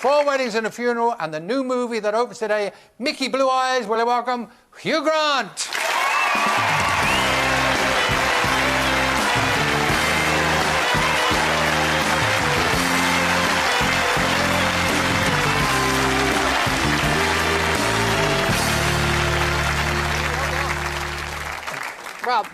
Four Weddings and a Funeral, and the new movie that opens today, Mickey Blue Eyes. Will you welcome Hugh Grant?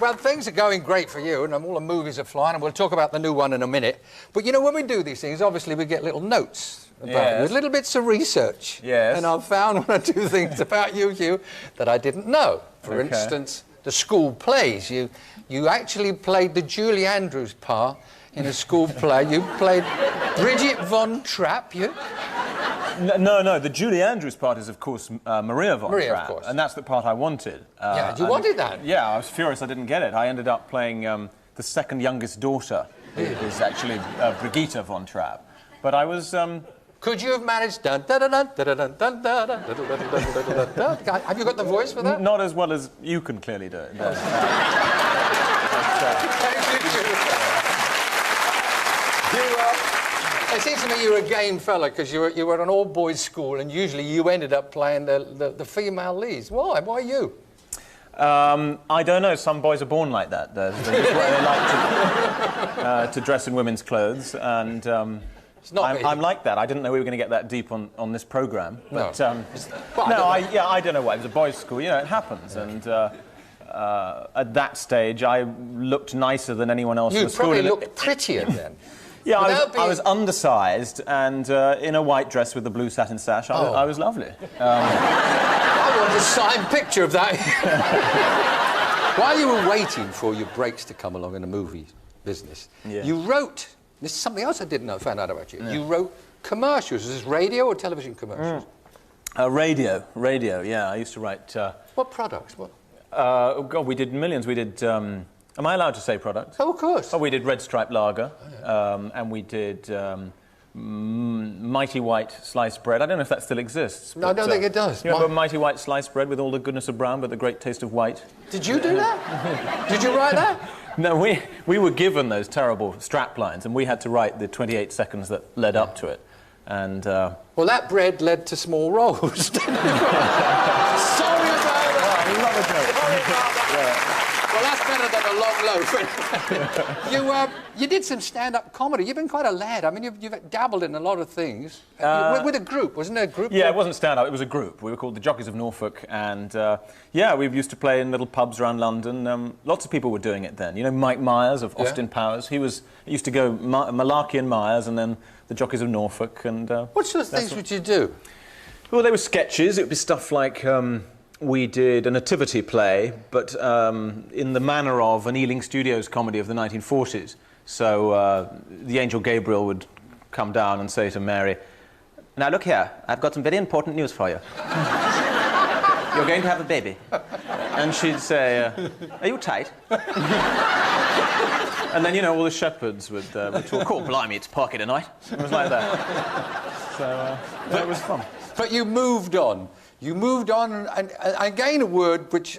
Well, things are going great for you, and all the movies are flying, and we'll talk about the new one in a minute. But, you know, when we do these things, obviously we get little notes about you, little bits of research. Yes. And I've found one or two things about you, Hugh, that I didn't know. For instance, the school plays. You actually played the Julie Andrews part in a school play. You played Bridget Von Trapp, you... No, the Julie Andrews part is, of course, Maria Von Trapp. Of course. And that's the part I wanted. Yeah, you wanted that? Yeah, I was furious I didn't get it. I ended up playing the second youngest daughter, who is actually Brigitte Von Trapp. But I was... Could you have managed... Have you got the voice for that? Not as well as you can clearly do it. It seems to me you were a game fella because you were at an all-boys school, and usually you ended up playing the female leads. Why? Why you? I don't know. Some boys are born like that. They like to dress in women's clothes, and I'm like that. I didn't know we were going to get that deep on this programme. But, I don't know why. It was a boys' school. You know, it happens. Yeah. And at that stage, I looked nicer than anyone else in the school. You probably looked prettier then. Yeah, I was undersized and in a white dress with the blue satin sash. I was lovely. I want a signed picture of that. While you were waiting for your breaks to come along in the movie business, you wrote... This is something else I didn't know, found out about you. Yeah. You wrote commercials. Was this radio or television commercials? Radio, yeah. I used to write... What products? What? Oh, God, we did millions. We did... Am I allowed to say products? Oh, of course. Oh, we did Red Stripe Lager, and we did Mighty White Sliced Bread. I don't know if that still exists. No, I don't think it does. You remember Mighty White Sliced Bread with all the goodness of brown but the great taste of white? Did you do that? Did you write that? No, we were given those terrible strap lines, and we had to write the 28 seconds that led up to it. And well, that bread led to small rolls. Sorry about that. I love a joke. Sorry about that. Well, that's better than a long loaf. You did some stand-up comedy. You've been quite a lad. I mean, you've dabbled in a lot of things. With a group, wasn't there a group? Yeah, it wasn't stand-up, it was a group. We were called the Jockeys of Norfolk, and we used to play in little pubs around London. Lots of people were doing it then. You know, Mike Myers of Austin Powers. He used to go Malarkey and Myers, and then the Jockeys of Norfolk. And what sort of things would you do? Well, they were sketches. It would be stuff like... we did a nativity play, but in the manner of an Ealing Studios comedy of the 1940s. So the angel Gabriel would come down and say to Mary, "Now look here, I've got some very important news for you. You're going to have a baby." And she'd say, "Are you tight?" And then, you know, all the shepherds would talk, "Oh, blimey, it's Parky tonight." It was like that. So that was fun. But you moved on. You moved on, and again a word which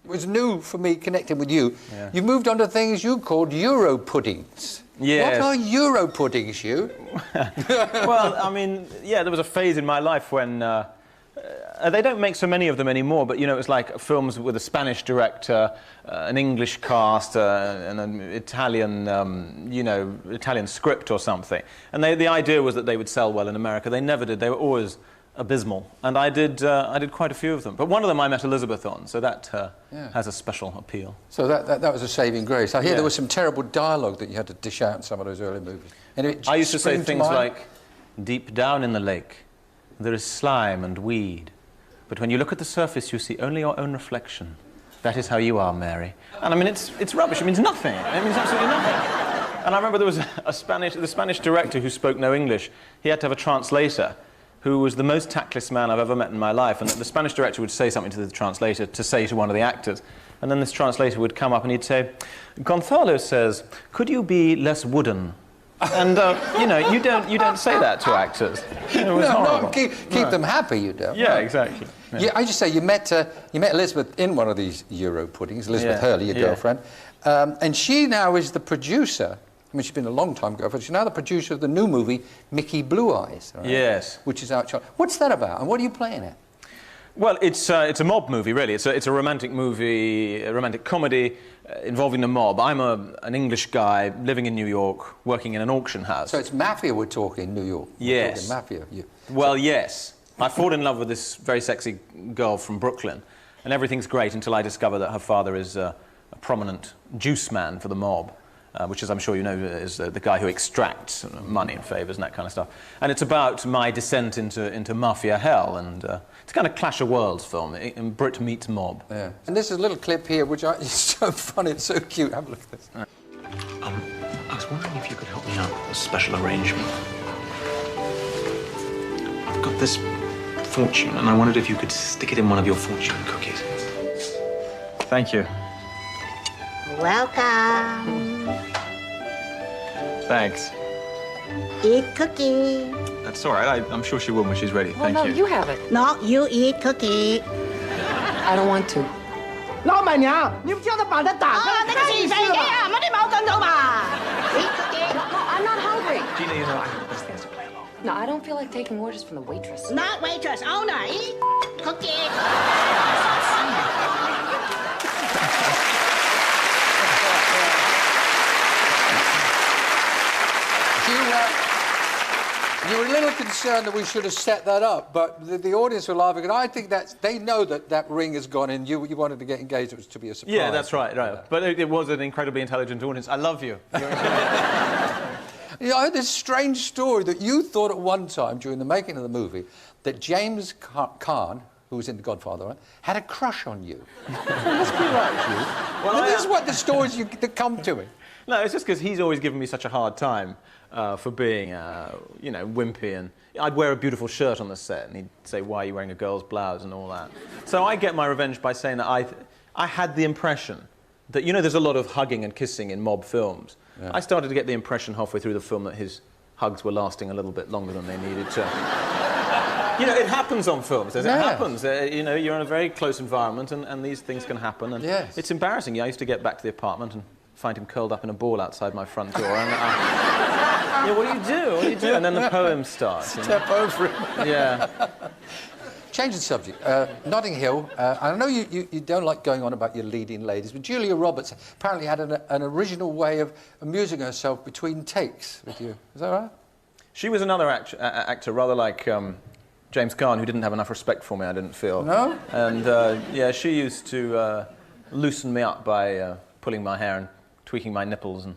was new for me connecting with you. Yeah. You moved on to things you called Euro puddings. Yes. What are Euro puddings, Hugh? Well, I mean, yeah, there was a phase in my life when... they don't make so many of them anymore, but, you know, it was like films with a Spanish director, an English cast, and an Italian, Italian script or something. And the idea was that they would sell well in America. They never did. They were always... abysmal, and I did quite a few of them. But one of them I met Elizabeth on, so that has a special appeal. So that was a saving grace. I hear there was some terrible dialogue that you had to dish out in some of those early movies. I used to say things like, "Deep down in the lake, there is slime and weed, but when you look at the surface, you see only your own reflection. That is how you are, Mary." And I mean, it's rubbish. It means nothing. It means absolutely nothing. And I remember there was the Spanish director who spoke no English. He had to have a translator, who was the most tactless man I've ever met in my life. And the Spanish director would say something to the translator to say to one of the actors. And then this translator would come up and he'd say, "Gonzalo says, could you be less wooden?" And, you don't say that to actors. It was horrible. Keep them happy, you don't. Yeah, exactly. Yeah, I just say, you met Elizabeth in one of these Euro puddings, Elizabeth Hurley, your girlfriend. And she now is the producer I mean, she's been a long time girlfriend. She's now the producer of the new movie, Mickey Blue Eyes. Right? Yes. Which is out. What's that about, and what are you playing at? Well, it's a mob movie, really. It's a romantic movie, a romantic comedy involving the mob. I'm an English guy living in New York, working in an auction house. So it's Mafia we're talking, New York. Yes. We're talking Mafia. Well, yes. I fall in love with this very sexy girl from Brooklyn, and everything's great until I discover that her father is a prominent juice man for the mob. Which, as I'm sure you know, is the guy who extracts money and favours and that kind of stuff. And it's about my descent into Mafia hell, and it's a kind of clash of worlds film, and Brit meets mob. Yeah. And this is a little clip here, which is so funny, it's so cute. Have a look at this. I was wondering if you could help me out with a special arrangement. I've got this fortune, and I wondered if you could stick it in one of your fortune cookies. Thank you. Welcome. Thanks. Eat cookie. That's all right. I'm sure she will when she's ready. Well, Thank you. No, you have it. No, you eat cookie. I don't want to. 老板娘，你不叫他把它打开，那个是谁呀？没得矛盾的嘛。Eat cookie. No, I'm not hungry. Gina, you know, I think the best thing is to play along. No, I don't feel like taking orders from the waitress. Not waitress, owner. Eat cookie. You were a little concerned that we should have set that up, but the audience were laughing, and I think they know that ring has gone in. You wanted to get engaged, it was to be a surprise. Yeah, that's right. But it was an incredibly intelligent audience. I love you. You know, I heard this strange story that you thought at one time during the making of the movie that James Caan, who was in The Godfather, right, had a crush on you. Must be right, Hugh. Well, this is what the stories that come to me. No, it's just because he's always given me such a hard time for being, you know, wimpy, and I'd wear a beautiful shirt on the set, and he'd say, "Why are you wearing a girl's blouse?" and all that. So I get my revenge by saying that I had the impression that, you know, there's a lot of hugging and kissing in mob films. Yeah. I started to get the impression halfway through the film that his hugs were lasting a little bit longer than they needed to. You know, it happens on films. It happens. You know, you're in a very close environment, and these things can happen. And it's embarrassing. Yeah, I used to get back to the apartment and find him curled up in a ball outside my front door. And yeah, what do you do? What do you do? And then the poem starts. Step over him. Yeah. Change the subject. Notting Hill. I know you don't like going on about your leading ladies, but Julia Roberts apparently had an original way of amusing herself between takes with you. Is that right? She was another actor, rather like James Caan, who didn't have enough respect for me, I didn't feel. No? And, yeah, she used to loosen me up by pulling my hair and tweaking my nipples and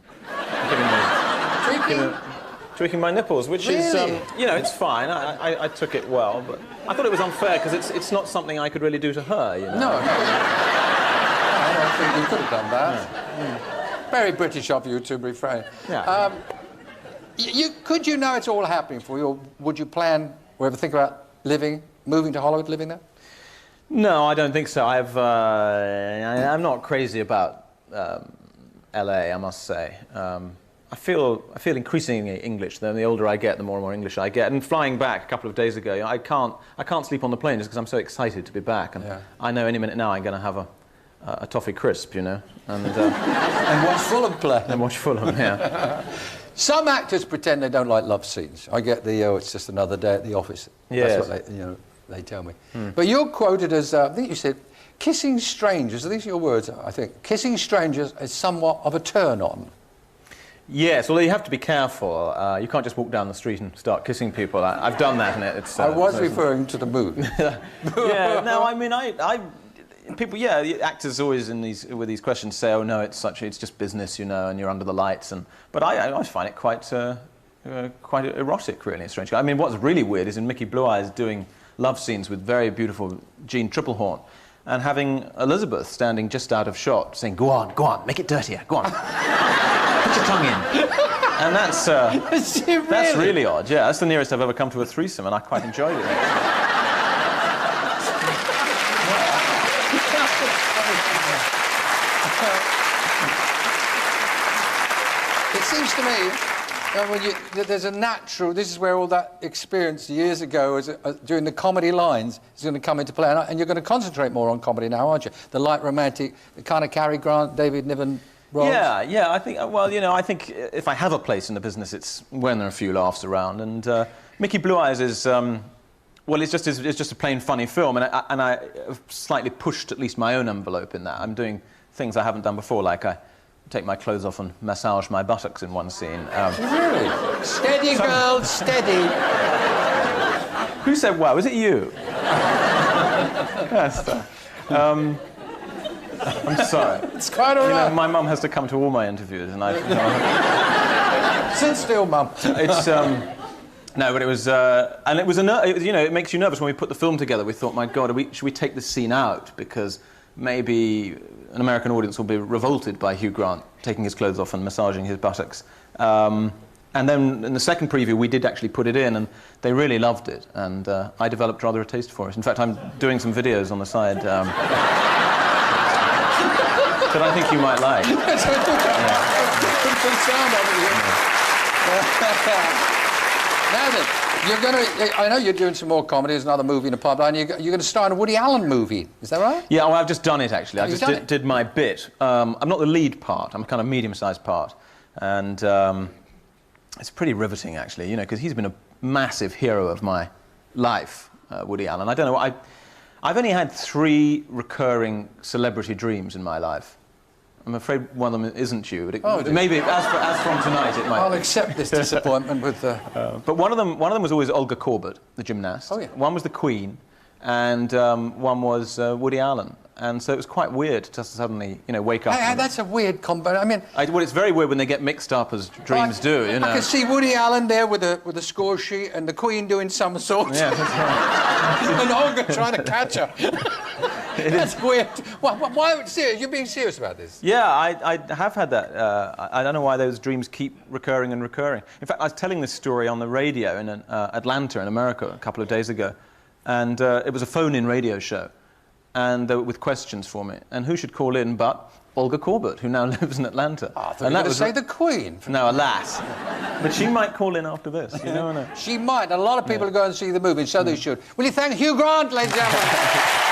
tweaking my nipples, which is, you know, it's fine. I took it well, but I thought it was unfair because it's not something I could really do to her, you know. No. I don't think you could have done that. No. Very British of you to refrain. Yeah. Could you know it's all happening for you, or would you plan or ever think about moving to Hollywood, living there? No, I don't think so. I'm not crazy about LA, I must say. I feel increasingly English. The older I get, the more and more English I get. And flying back a couple of days ago, I can't sleep on the plane just because I'm so excited to be back. And I know any minute now I'm going to have a toffee crisp, you know. And watch Fulham play. And watch Fulham, yeah. Some actors pretend they don't like love scenes. I get it's just another day at the office. Yes. That's what they tell me. But you're quoted as, I think you said, kissing strangers, these are your words, I think, kissing strangers is somewhat of a turn-on. Yes, although you have to be careful. You can't just walk down the street and start kissing people. I've done that, and it's... I was referring to the movie. Yeah, no, I mean, people, yeah, the actors always with these questions say, "Oh no, it's just business, you know, and you're under the lights." But I find it quite erotic, really, and strange. I mean, what's really weird is in Mickey Blue Eyes doing love scenes with very beautiful Jean Triplehorn, and having Elizabeth standing just out of shot, saying, "Go on, make it dirtier, go on, put your tongue in." And that's really odd. Yeah, that's the nearest I've ever come to a threesome, and I quite enjoyed it. It seems to me there's a natural... This is where all that experience years ago during the comedy lines is going to come into play. And you're going to concentrate more on comedy now, aren't you? The light romantic, the kind of Cary Grant, David Niven roles? Yeah. I think. Well, you know, I think if I have a place in the business, it's when there are a few laughs around. And Mickey Blue Eyes is. Well, it's just a plain funny film, and I have slightly pushed at least my own envelope in that. I'm doing things I haven't done before, like I take my clothes off and massage my buttocks in one scene. Really? Steady, girl, steady. Who said wow? Was it you? Yes. I'm sorry. It's quite all right. You know, my mum has to come to all my interviews, and Sit still, Mum. It's no, but it was, and it was you know, it makes you nervous when we put the film together. We thought, my God, should we take this scene out because maybe an American audience will be revolted by Hugh Grant taking his clothes off and massaging his buttocks. And then in the second preview, we did actually put it in, and they really loved it. And I developed rather a taste for it. In fact, I'm doing some videos on the side that I think you might like. Now then, I know you're doing some more comedy. There's another movie in the pipeline. You're going to star in a Woody Allen movie. Is that right? Yeah, well, I've just done it, actually. I You've just did my bit. I'm not the lead part. I'm a kind of medium-sized part. And it's pretty riveting, actually, you know, because he's been a massive hero of my life, Woody Allen. I don't know, I've only had 3 recurring celebrity dreams in my life. I'm afraid one of them isn't you. But maybe, as from tonight, it might. I'll accept this disappointment with the... But one of them was always Olga Korbut, the gymnast. Oh, yeah. One was the Queen, and one was Woody Allen. And so it was quite weird to suddenly, you know, wake up. That's a weird combo. I mean... well, it's very weird when they get mixed up, as dreams do, you know. I can see Woody Allen there with a score sheet and the Queen doing somersaults. Yeah, that's right. And Olga trying to catch her. That's weird. Why? Serious? You're being serious about this? Yeah, I have had that. I don't know why those dreams keep recurring and recurring. In fact, I was telling this story on the radio in Atlanta in America a couple of days ago, and it was a phone-in radio show, and with questions for me. And who should call in but Olga Korbut, who now lives in Atlanta. I thought you were going to say the Queen. No, alas. But she might call in after this, you never know. She might. A lot of people are going to see the movie, and so they should. Will you thank Hugh Grant, ladies and gentlemen?